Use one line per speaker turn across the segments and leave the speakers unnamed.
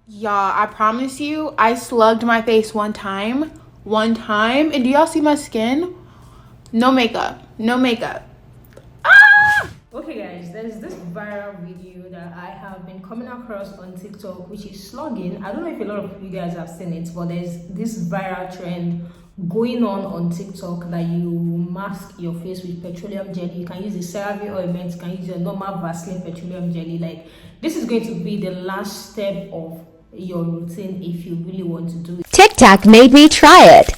Y'all, I promise you, I slugged my face one time, and do y'all see my skin? No makeup.
Okay guys, there's this viral video that I have been coming across on TikTok, which is slugging. I don't know if a lot of you guys have seen it, but there's this viral trend going on TikTok that you mask your face with petroleum jelly. You can use the CeraVe ointment, you can use your normal Vaseline petroleum jelly. Like, this is going to be the last step of your routine if you really want to do it.
TikTok made me try it.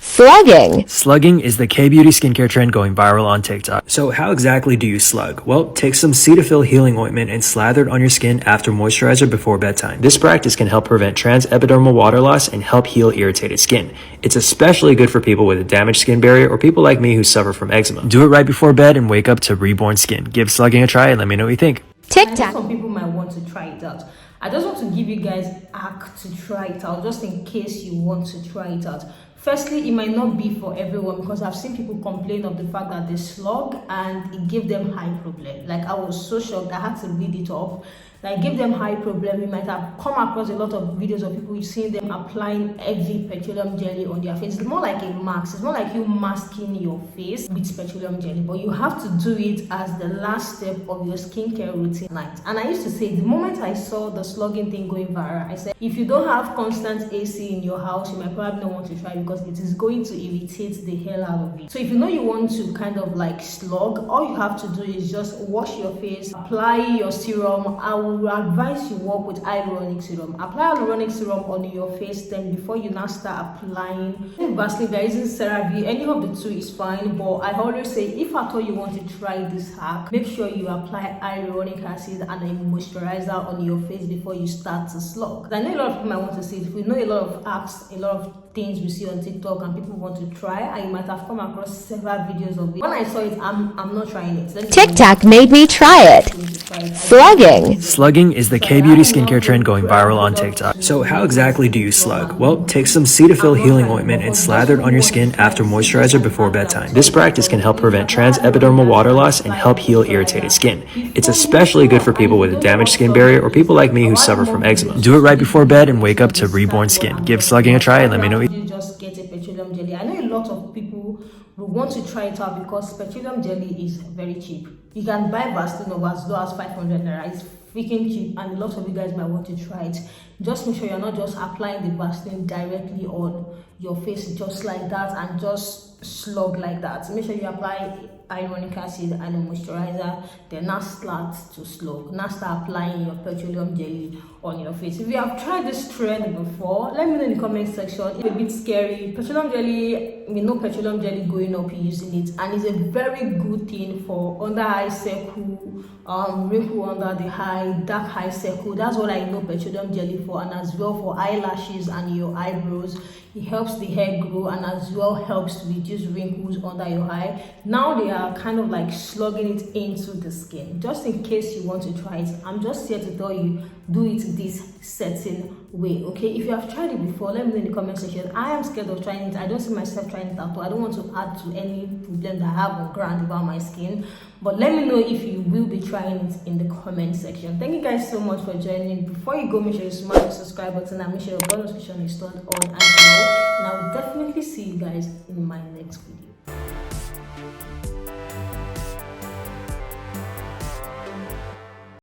Slugging.
Slugging is the K-beauty skincare trend going viral on TikTok. So how exactly do you slug? Well, take some Cetaphil healing ointment and slather it on your skin after moisturizer before bedtime. This practice can help prevent transepidermal water loss and help heal irritated skin. It's especially good for people with a damaged skin barrier or people like me who suffer from eczema. Do it right before bed and wake up to reborn skin. Give slugging a try and let me know what you think.
TikTok. Some people might want to try it out. I just want to give you guys a hack to try it out, just in case you want to try it out. Firstly, it might not be for everyone, because I've seen people complain of the fact that they slug and it gave them eye problem. Like, I was so shocked, I had to read it off. Like, give them eye problem. You might have come across a lot of videos of people, you've seen them applying heavy petroleum jelly on their face. It's more like a mask. It's not like you masking your face with petroleum jelly, but you have to do it as the last step of your skincare routine night. And I used to say, the moment I saw the slugging thing going viral, I said, if you don't have constant AC in your house, you might probably not want to try it, because it is going to irritate the hell out of it. So if you know you want to kind of like slug, all you have to do is just wash your face, apply your serum. I will advise you work with hyaluronic serum. Apply hyaluronic serum on your face, then before you now start applying Vaseline, there isn't CeraVe. Any of the two is fine, but I always say, if at all you want to try this hack, make sure you apply hyaluronic acid and a moisturizer on your face before you start to slug. I know a lot of people might want to see it. We know a lot of hacks, a lot of things we see on TikTok and people want to try, and you might have come across several videos of it. When I saw it, I'm not trying it.
TikTok made me try it. Slugging.
Slugging is the K-beauty skincare trend going viral on TikTok. So how exactly do you slug? Well, take some Cetaphil healing ointment and slather it on your skin after moisturizer before bedtime. This practice can help prevent transepidermal water loss and help heal irritated skin. It's especially good for people with a damaged skin barrier or people like me who suffer from eczema. Do it right before bed and wake up to reborn skin. Give slugging a try and let me know.
You just get a petroleum jelly. I know a lot of people will want to try it out because petroleum jelly is very cheap. You can buy Vaseline of as low as 500 naira. It's freaking cheap, and a lot of you guys might want to try it. Just make sure you're not just applying the Vaseline directly on your face just like that and just slug like that. Make sure you apply hyaluronic acid and a moisturizer, then now start to slug. Now start applying your petroleum jelly on your face. If you have tried this trend before, let me know in the comment section. It's a bit scary. Petroleum jelly, we know petroleum jelly going up using it, and it's a very good thing for under eye circle, wrinkle under the eye, dark eye circle. That's what I know petroleum jelly for, and as well for eyelashes and your eyebrows. It helps the hair grow and as well helps to reduce wrinkles under your eye. Now they are kind of like slugging it into the skin. Just in case you want to try it, I'm just here to tell you, do it this certain way, okay? If you have tried it before, let me know in the comment section. I am scared of trying it. I don't see myself trying it at all. I don't want to add to any problem that I have on ground about my skin, but let me know if you will be trying it in the comment section. Thank you guys so much for joining. Before you go, make sure you smash the subscribe button and make sure your bell notification is turned on as well, and I will definitely see you guys in my next video.